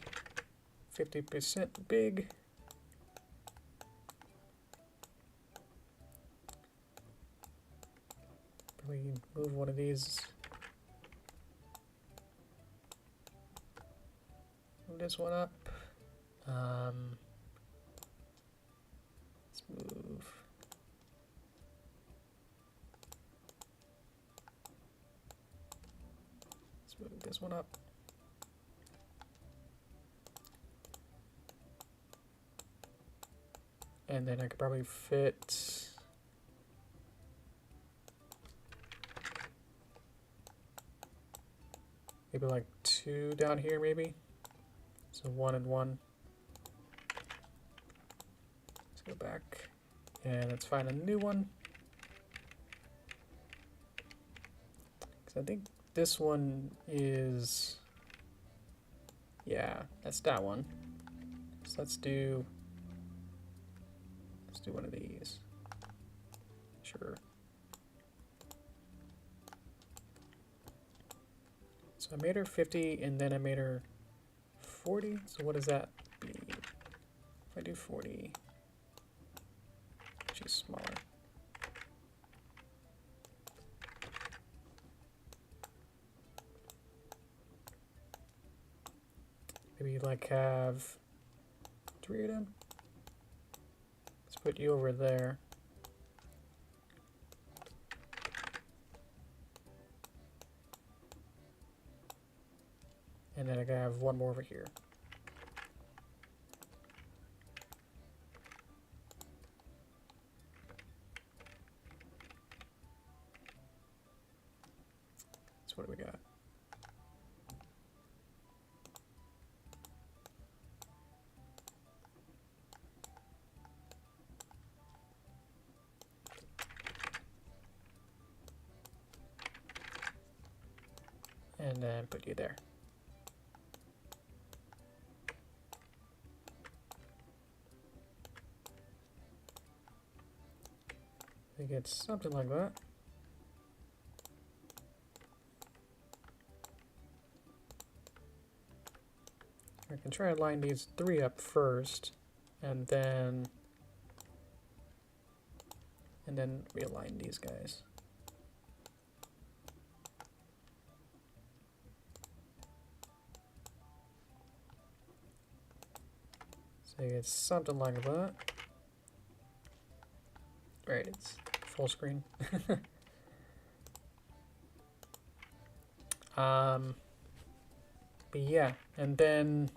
50% big. Probably move one of these. Move this one up. Let's move. Let's move this one up. And then I could probably fit maybe like 2 down here maybe. So 1 and 1. Let's go back and let's find a new one. Because I think this one is, yeah, that's that one. So let's do one of these. Sure. So I made her 50 and then I made her 40. So what does that be? If I do 40, she's smaller. Maybe like have 3 of them. Let's put you over there. And then I gotta have one more over here. So what do we got? And then put you there. I think it's something like that. I can try and line these 3 up first, and then realign these guys. So it's something like that. Right, it's full screen. But yeah, and then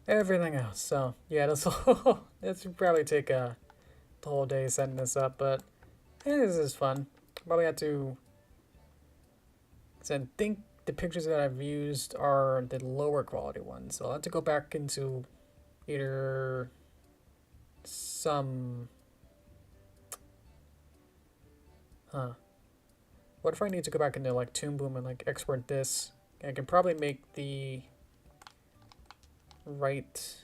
everything else. So yeah, that's all. This would probably take the whole day setting this up, but this is fun. Probably have to. Cause I think the pictures that I've used are the lower quality ones, so I'll have to go back into either some. What if I need to go back into like Toon Boom and like export this? I can probably make the right.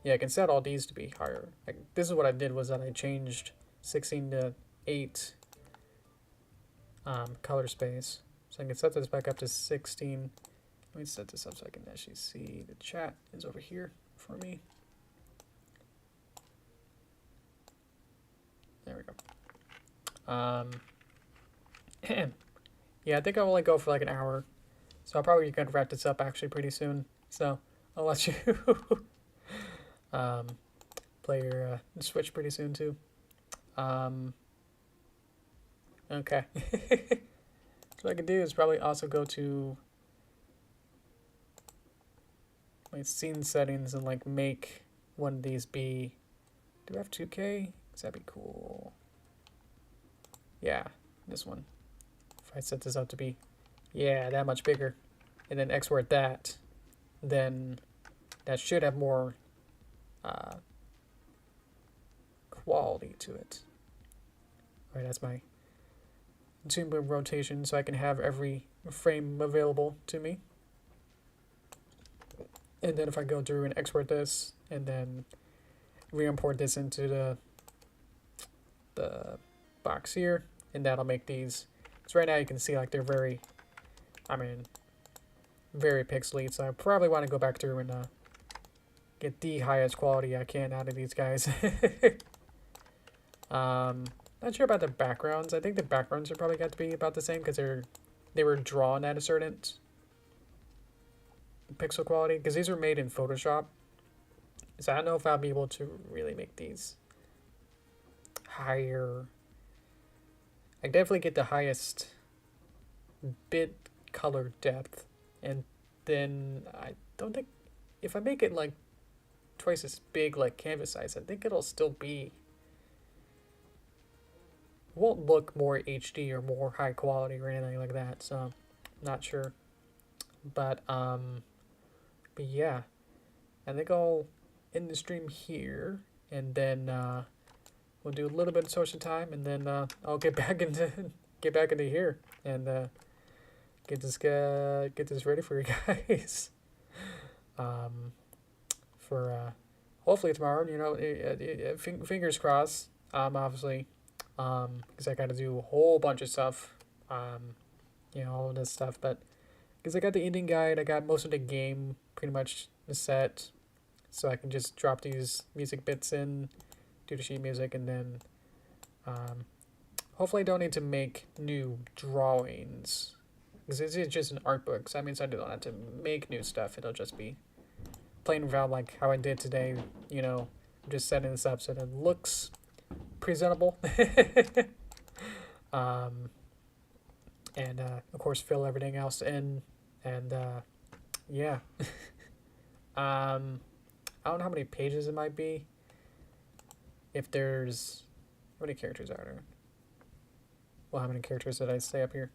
Yeah, I can set all these to be higher. Like, this is what I did was that I changed 16 to 8 color space. So I can set this back up to 16. Let me set this up so I can actually see the chat is over here for me. There we go. Yeah, I think I'll only go for like an hour. So I'll probably gonna wrap this up actually pretty soon. So I'll let you play your Switch pretty soon too. Okay. So what I can do is probably also go to my scene settings and like make one of these be. Do I have 2K? Because that'd be cool. Yeah, this one. If I set this up to be, yeah, that much bigger, and then export that, then that should have more quality to it. All right, that's my Toon Boom rotation, so I can have every frame available to me. And then if I go through and export this, and then re-import this into the box here, and that'll make these. So right now you can see like they're very, very pixely. So I probably want to go back through and get the highest quality I can out of these guys. Not sure about the backgrounds. I think the backgrounds are probably got to be about the same because they were drawn at a certain pixel quality because these were made in Photoshop. So I don't know if I'll be able to really make these higher. I definitely get the highest bit color depth, and then I don't think if I make it like twice as big like canvas size, I think it'll still be. It won't look more HD or more high quality or anything like that. So I'm not sure, but yeah, I think I'll end the stream here, and then we'll do a little bit of social time, and then I'll get back into here and get this ready for you guys. For hopefully tomorrow. You know, fingers crossed. Obviously, because I got to do a whole bunch of stuff. you know, all of this stuff. But because I got the ending guide, I got most of the game pretty much set, so I can just drop these music bits in, do the sheet music, and then hopefully I don't need to make new drawings, because this is just an art book, so that means I don't have to make new stuff. It'll just be plain without, like how I did today, you know, just setting this up so that it looks presentable. And of course fill everything else in, and yeah. I don't know how many pages it might be. If there's, how many characters are there? Well, how many characters did I say up here?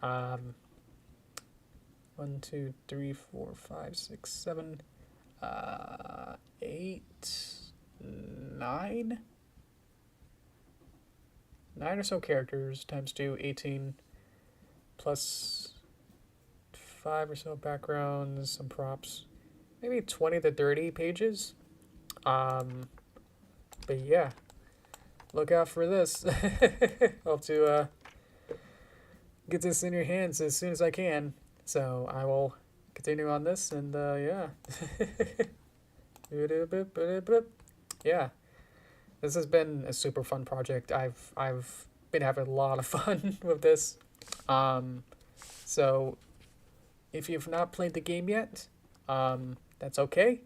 1, 2, 3, 4, 5, 6, 7, 8, 9. 9 or so characters times 2, 18, plus 5 or so backgrounds, some props. Maybe 20 to 30 pages. But yeah, look out for this. Hope to get this in your hands as soon as I can. So I will continue on this, and yeah. Yeah, this has been a super fun project. I've been having a lot of fun with this. So if you've not played the game yet, that's okay,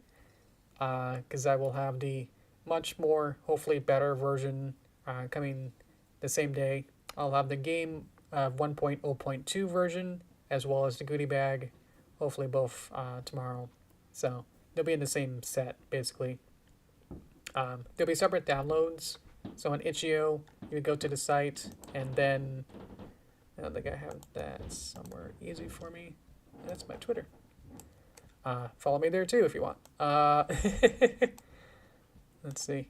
because I will have the much more, hopefully better version coming the same day. I'll have the game 1.0.2 version as well as the goodie bag, hopefully both tomorrow. So they'll be in the same set, basically. There'll be separate downloads. So on itch.io, you go to the site, and then I don't think I have that somewhere easy for me. That's my Twitter. Follow me there too if you want. Let's see.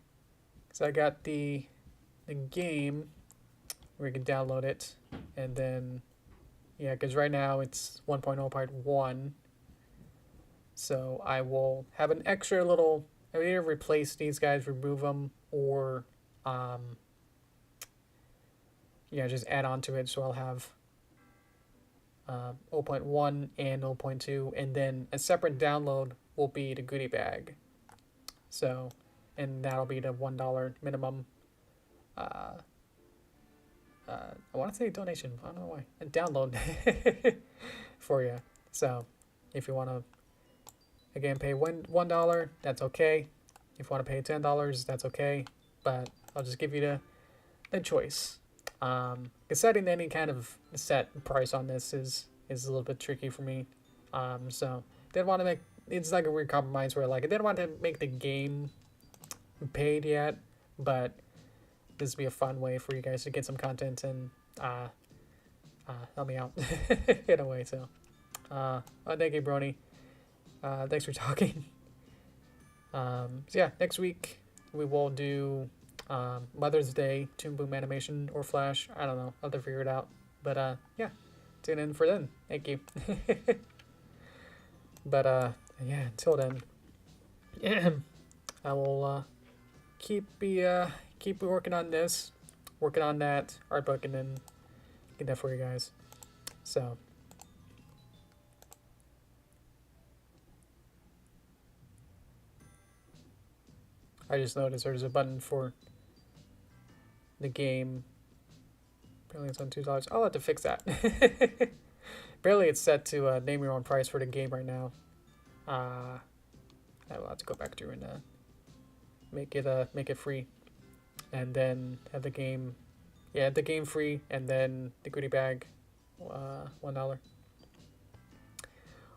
So I got the game where you can download it, and then yeah, because right now it's 1.0.1. So I will have an extra little. I will either replace these guys, remove them, or yeah, just add on to it. So I'll have 0.1 and 0.2, and then a separate download will be the goodie bag. So, and that'll be the $1 minimum. I want to say donation. I don't know why. A download for you. So, if you want to, again, pay $1, that's okay. If you want to pay $10, that's okay. But I'll just give you the choice. Setting any kind of set price on this is a little bit tricky for me. So didn't want to make, it's like a weird compromise where like I didn't want to make the game paid yet, but this would be a fun way for you guys to get some content and help me out in a way. So thank you, Brony. Thanks for talking. So yeah, next week we will do Mother's Day, Toon Boom animation, or Flash. I don't know. I'll have to figure it out. But yeah, tune in for then. Thank you. But yeah, until then, I will keep working on this, working on that art book, and then get that for you guys. So. I just noticed there's a button for the game. Apparently it's on $2. I'll have to fix that. Apparently it's set to name your own price for the game right now. I will have to go back through and make it free, and then have the game, yeah, the game free, and then the goodie bag, $1.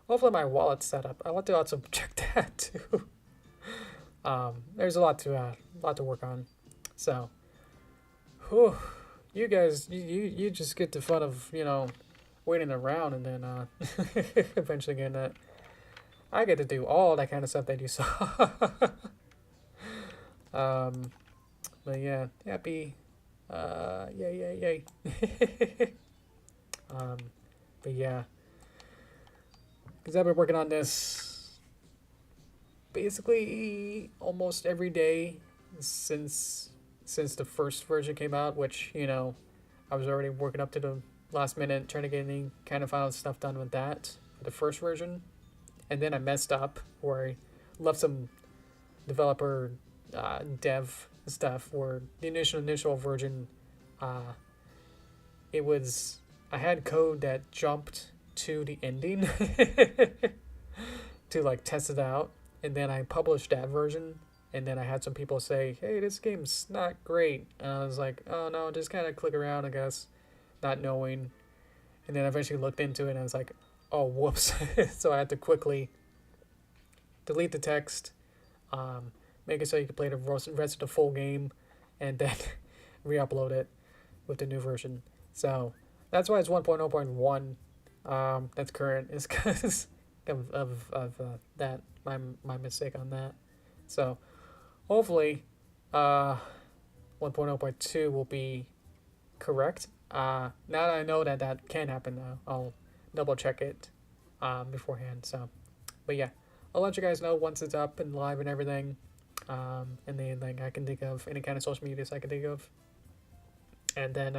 Hopefully my wallet's set up. I want to also check that too. There's a lot to work on. So, whew, you guys, you just get the fun of, you know, waiting around, and then eventually getting that. I get to do all that kind of stuff that you saw. But yeah, happy, yay. But yeah, because I've been working on this basically almost every day since the first version came out, which, you know, I was already working up to the last minute trying to get any kind of final stuff done with that, the first version, and then I messed up where I left some developer dev stuff where the initial version, uh, it was, I had code that jumped to the ending to like test it out, and then I published that version, and then I had some people say, hey, this game's not great, and I was like, oh no, just kind of click around, I guess, not knowing, and then I eventually looked into it and I was like, oh whoops. So I had to quickly delete the text, make it so you can play the rest of the full game, and then re-upload it with the new version. So that's why it's 1.0.1. That's current. It's because of that, my mistake on that. So hopefully 1.0.2 will be correct. Now that I know that that can happen, I'll double check it beforehand. So, but yeah, I'll let you guys know once it's up and live and everything. And then like I can think of any kind of social medias I can think of. And then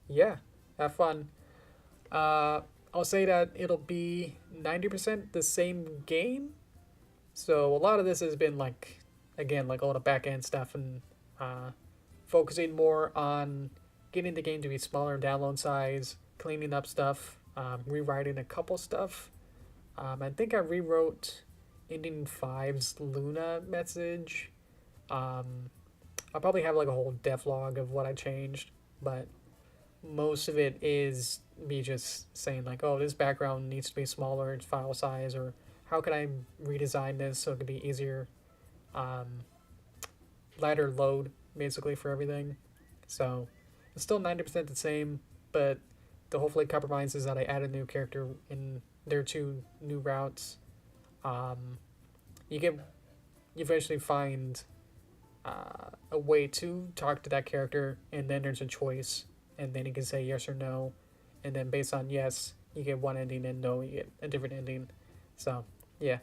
yeah, have fun. I'll say that it'll be 90% the same game. So a lot of this has been like, again, like all the back end stuff and focusing more on getting the game to be smaller download size, cleaning up stuff, rewriting a couple stuff. I think I rewrote Ending 5's Luna message. I'll probably have like a whole devlog of what I changed, but most of it is me just saying like, oh, this background needs to be smaller in file size, or how can I redesign this so it can be easier, lighter load basically for everything. So it's still 90% the same, but the hopefully compromise is that I add a new character in their 2 new routes. You eventually find a way to talk to that character, and then there's a choice, and then you can say yes or no, and then based on yes, you get one ending, and no, you get a different ending. So yeah,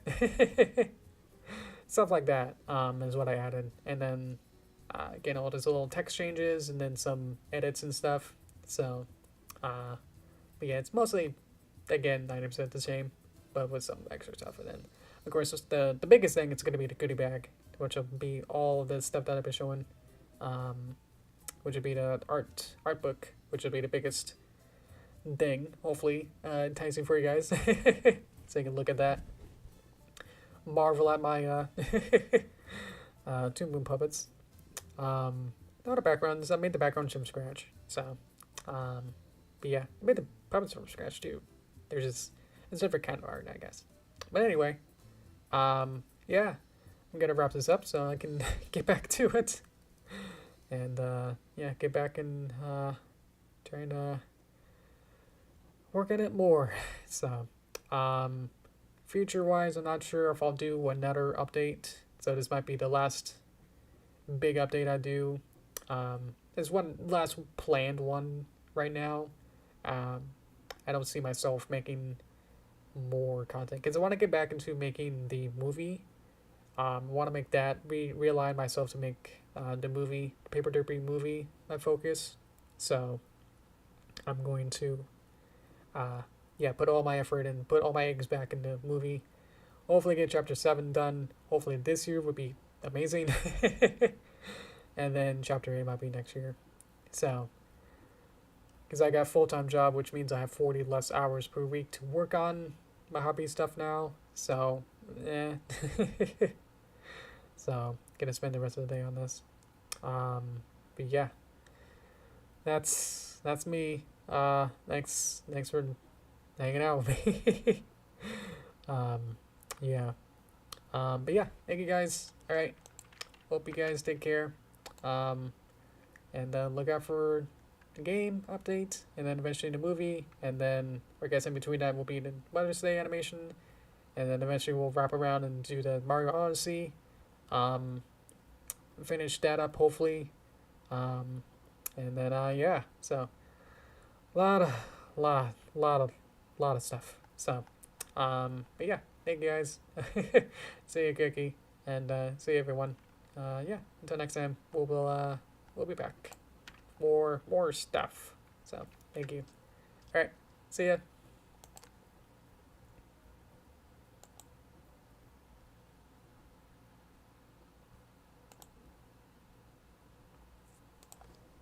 stuff like that is what I added, and then again, all those little text changes, and then some edits and stuff. So but yeah, it's mostly, again, 90% the same, but with some extra stuff. And then of course the biggest thing, it's going to be the goodie bag, which will be all of the stuff that I've been showing, which would be the art book, which would be the biggest thing, hopefully enticing for you guys. So you can look at that, marvel at my 2 moon puppets. Not the backgrounds, I made the backgrounds from scratch. So but yeah, I made the puppets from scratch too. There's just a different kind of art, I guess. But anyway, yeah, I'm gonna wrap this up so I can get back to it, and yeah, get back and trying to work on it more. So future wise, I'm not sure if I'll do another update, so this might be the last big update I do. There's one last planned one right now. I don't see myself making more content because I want to get back into making the movie. I want to make that, realign myself to make the movie, Paper Derpy movie, my focus. So I'm going to yeah, put all my effort and put all my eggs back in the movie. Hopefully get chapter 7 done. Hopefully this year would be amazing. And then chapter 8 might be next year. So because I got a full-time job, which means I have 40 less hours per week to work on my hobby stuff now. So so gonna spend the rest of the day on this. But yeah, that's me. Thanks for hanging out with me. Yeah. But yeah, thank you guys. All right, hope you guys take care. And look out for the game update, and then eventually the movie, and then I guess in between that will be the Mother's Day animation, and then eventually we'll wrap around and do the Mario Odyssey. Finish that up hopefully. And then yeah, so lot of stuff. So but yeah, thank you guys. See you, Cookie, and see you everyone. Yeah, until next time, we'll be back. More stuff. So thank you. All right. See ya.